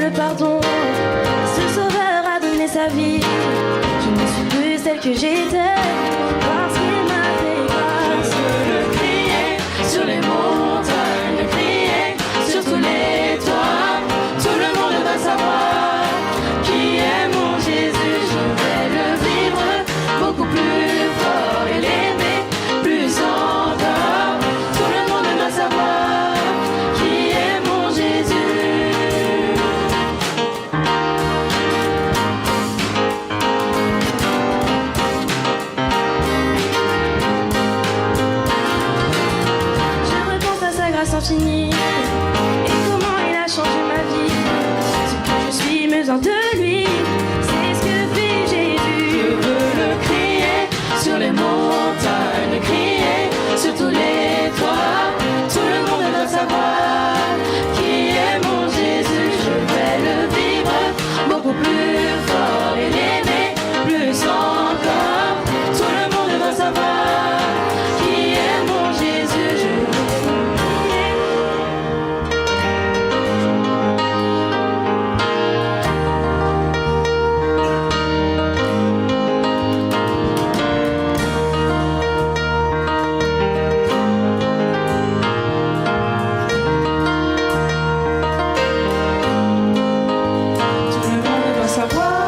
le pardon. Ce sauveur a donné sa vie. Je ne suis plus celle que j'étais parce qu'il m'a fait grâce. Je veux le crier sur les montagnes, le crier sur tous les toits. Tout le monde va savoir qui est mon Jésus. Je vais le vivre beaucoup plus fort et l'aimer plus encore. Tout le monde va savoir qui est mon Jésus. Je repense à sa grâce infinie et comment il a changé ma vie. Ce que je suis me vient de lui, c'est ce que fait Jésus. Je veux le crier sur les montagnes, le crier sur tous les toits. Tout le monde doit savoir qui est mon Jésus. Je vais le vivre beaucoup plus fort et l'aimer plus encore. Tout le monde doit savoir qui est mon Jésus. Je veux Tout le monde doit savoir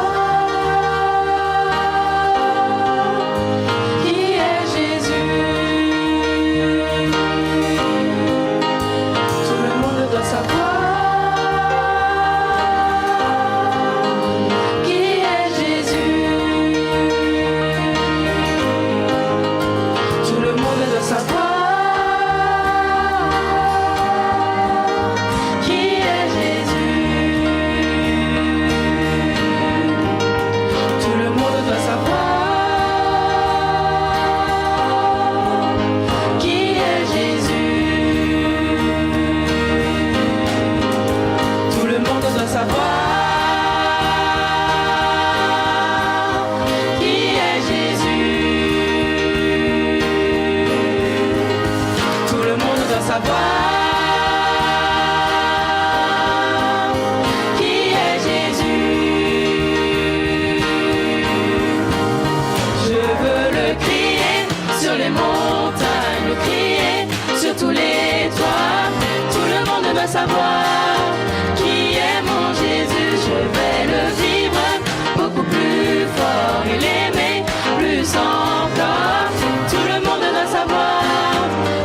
qui est Jésus. Tout le monde doit savoir qui est Jésus. Tout le monde doit savoir qui est Jésus. Tout le monde doit savoir qui est Jésus. Tout le monde doit savoir qui est Jésus. Tout le monde doit savoir qui est Jésus. Je veux le crier sur les montagnes, le crier sur tous les toits. Tout le monde doit savoir qui est mon Jésus. Je vais le vivre beaucoup plus fort et l'aimer plus encore. Tout le monde doit savoir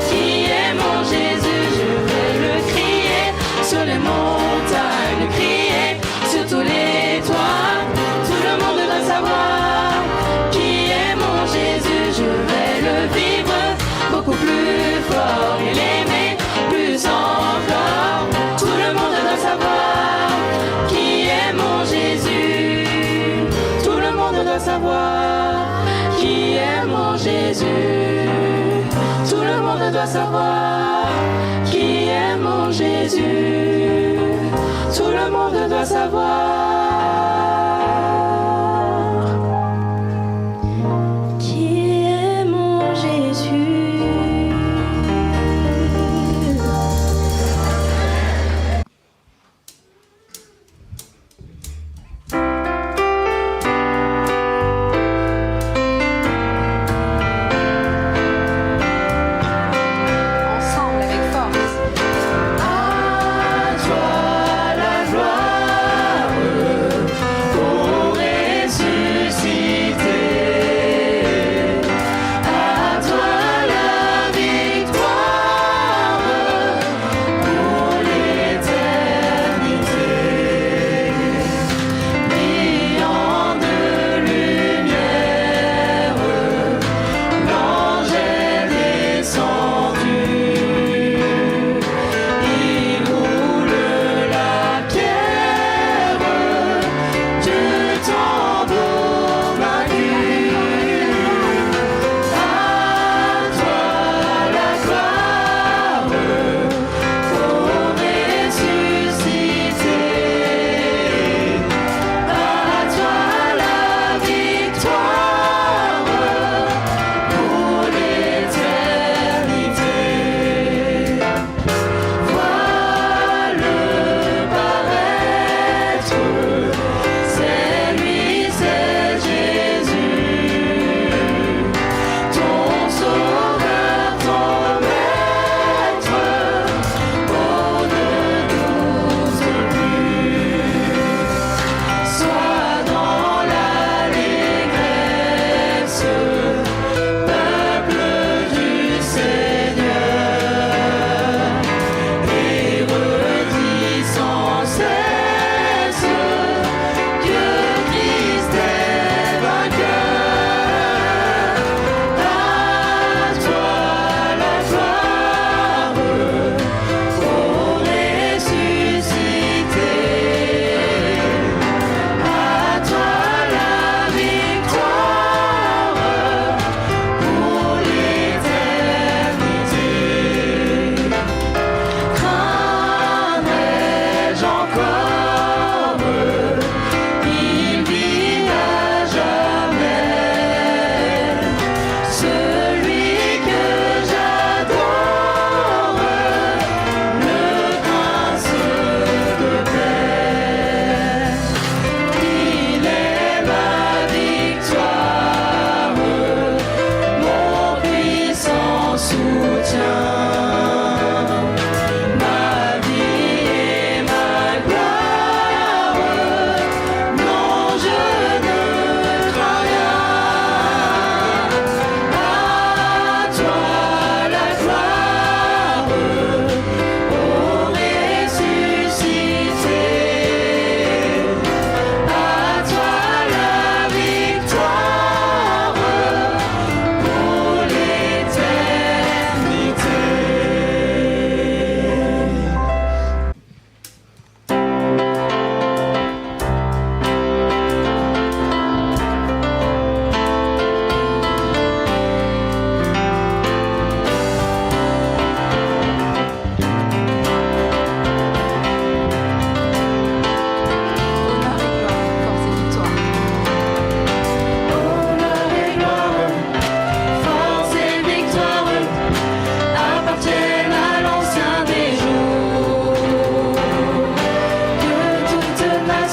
qui est mon Jésus. Je vais le crier sur les montagnes, le crier sur tous les toits. Tout le monde doit savoir qui est mon Jésus. Je vais le vivre beaucoup plus fort et l'aimer plus encore. Tout le monde doit savoir qui est mon Jésus. Tout le monde doit savoir qui est mon Jésus. Tout le monde doit savoir qui est mon Jésus. Tout le monde doit savoir Qui est mon Jésus? Ensemble avec force. à toi la gloire.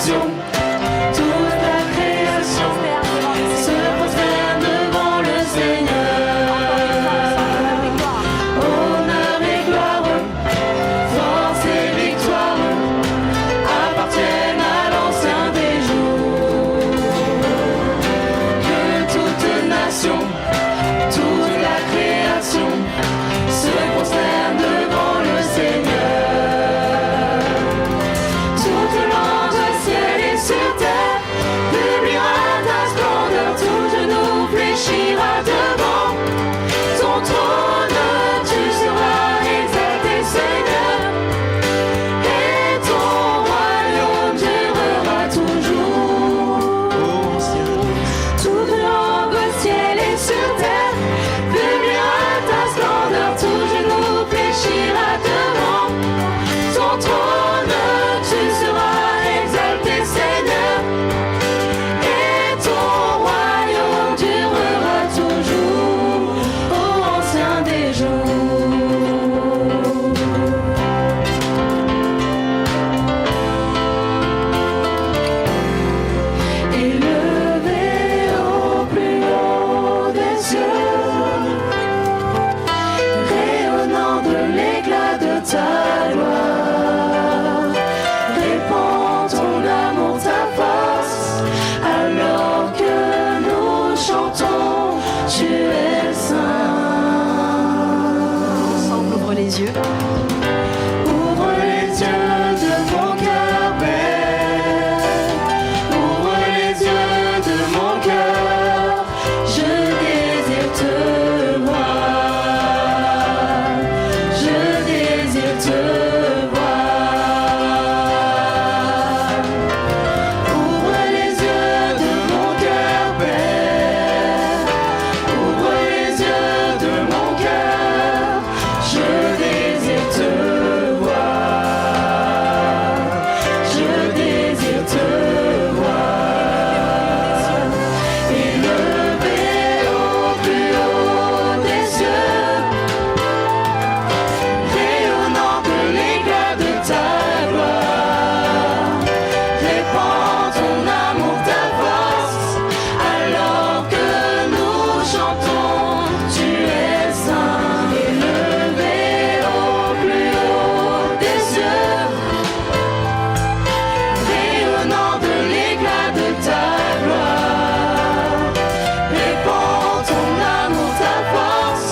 création, toute la création se prosterne devant le Seigneur. Honneur et gloire, force et victoire appartiennent à l'ancien des jours. Que toute nation, toute la création se prosterne devant le Seigneur. Toute langue, ciel et sur terre publiera ta splendeur, tout genou fléchira devant ton trône. Tu seras exalté, Seigneur, et ton royaume durera toujours. Toute langue, ciel et sur terre publiera ta splendeur, tout genou fléchira devant ton trône. Tu seras exalté, Seigneur, et ton royaume durera toujours, ô ancien des jours. Élevé au plus haut des cieux, rayonnant de l'éclat de ta gloire, répands ton amour, ta force, alors que nous chantons, tu es saint. Ensemble, ouvre les yeux. Ouvre les yeux de mon cœur, Père. Ouvre les yeux de mon cœur. Je désire te voir. Je désire te voir. Ouvre les yeux de mon cœur, Père. Ouvre les yeux de mon cœur. Je désire te voir. Je désire te voir. Élevé au plus haut des cieux, rayonnant de l'éclat de ta gloire, répands ton amour, ta force, alors que nous chantons, tu es saint. Élevé au plus haut des cieux, rayonnant de l'éclat de ta gloire, répands ton amour, ta force,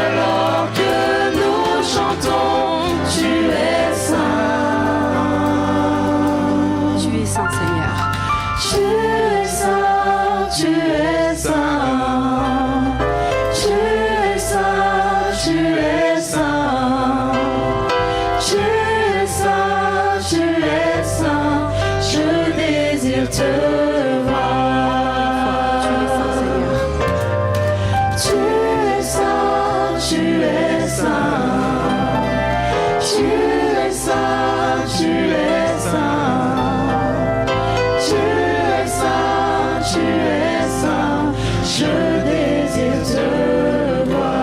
alors que nous chantons, tu es saint. Tu es saint, Seigneur. Tu es saint, tu es saint. Tu es saint, tu es saint. Tu es saint, tu es saint. Je désire te voir. Tu es saint, Seigneur. Tu es saint, tu es saint. Tu es saint, tu es saint. Tu es saint, tu es saint. Je désire te voir.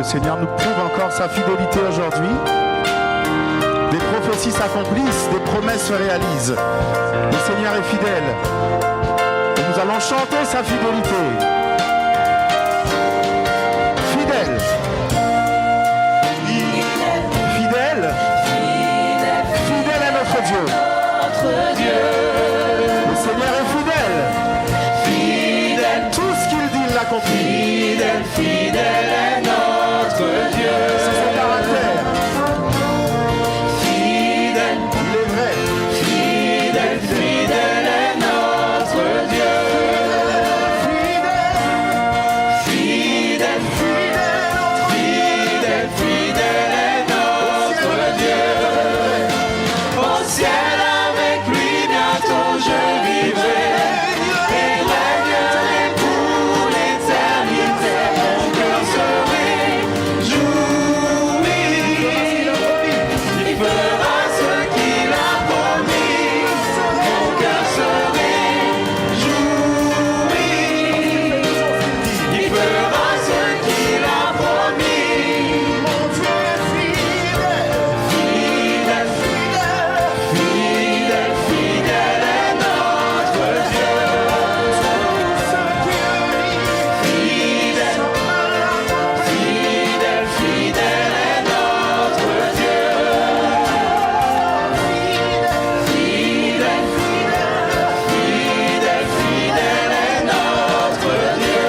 Seigneur nous prouve encore sa fidélité aujourd'hui. Des prophéties s'accomplissent, des promesses se réalisent. Le Seigneur est fidèle. Et nous allons chanter sa fidélité. Fidèle. Fidèle. Fidèle à notre Dieu. Le Seigneur est fidèle. Tout ce qu'il dit, il l'accomplit. Fidèle est notre Dieu. C'est son caractère. Fidèle, Il est vrai. fidèle est notre Dieu. Fidèle, fidèle est notre Dieu. Au ciel avec lui bientôt je vivrai et régnerai pour l'éternité. Mon cœur se réjouit. Il fera ce qu'il a promis. Mon cœur se réjouit. Il fera ce qu'il a promis. Mon Dieu est fidèle. Fidèle, fidèle est notre Dieu. Fidèle, fidèle est notre Dieu. Fidèle, fidèle est notre Dieu.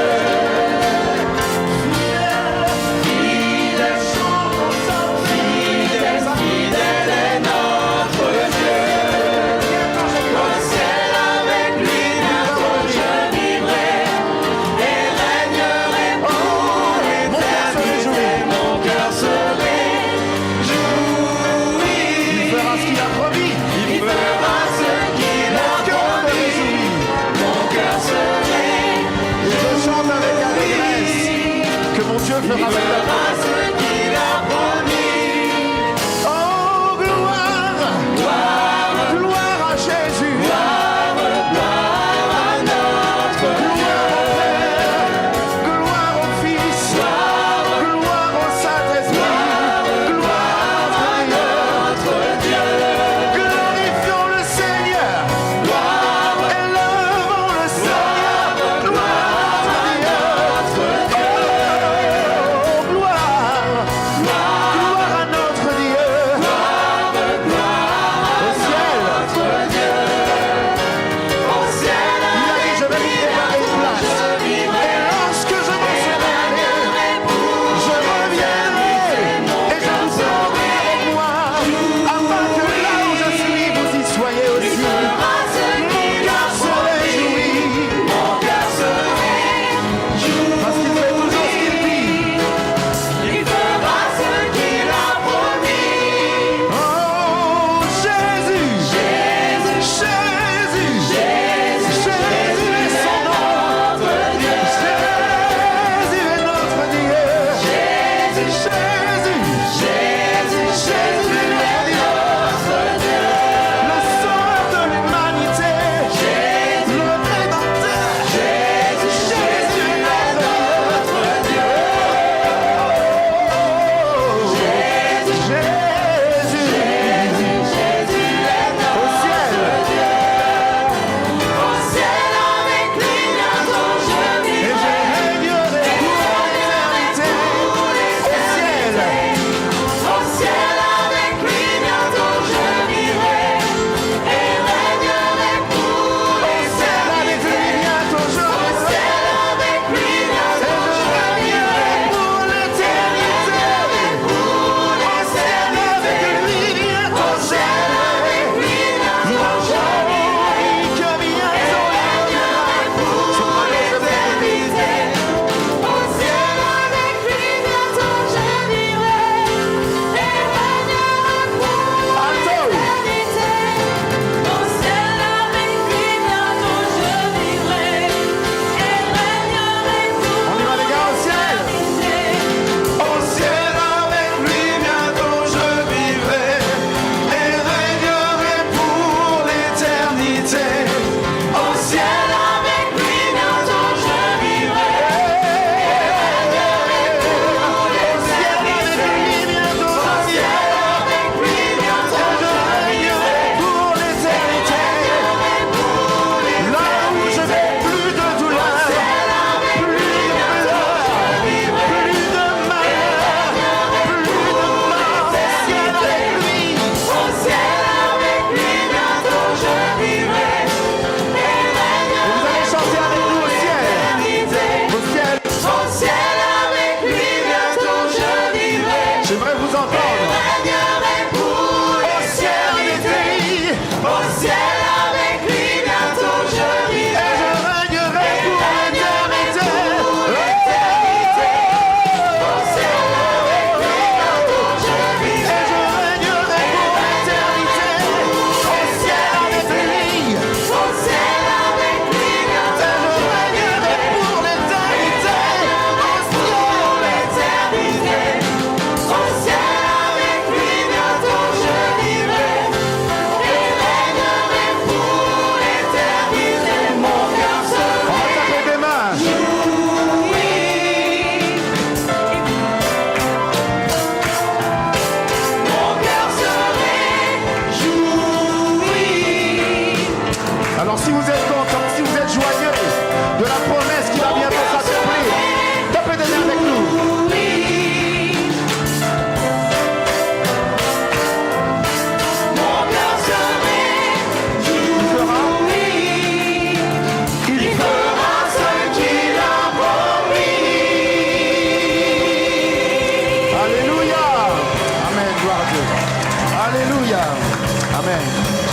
Fidèle est notre Dieu. Au ciel avec lui bientôt je vivrai et régnerai pour l'éternité. Mon cœur se réjouit. Il fera ce qu'il a promis. Il fera ce qu'il a promis. Mon cœur se Et je chante avec allégresse que mon Dieu fera ce qu'il a fera promis. ce qu'il a promis. Oh, gloire, gloire à Jésus. Gloire à notre Dieu. Gloire au Fils. Gloire au Saint-Esprit. Gloire à Notre Dieu. Glorifions le Seigneur. Élevons le Seigneur. Gloire à Dieu. Oh, gloire Amen.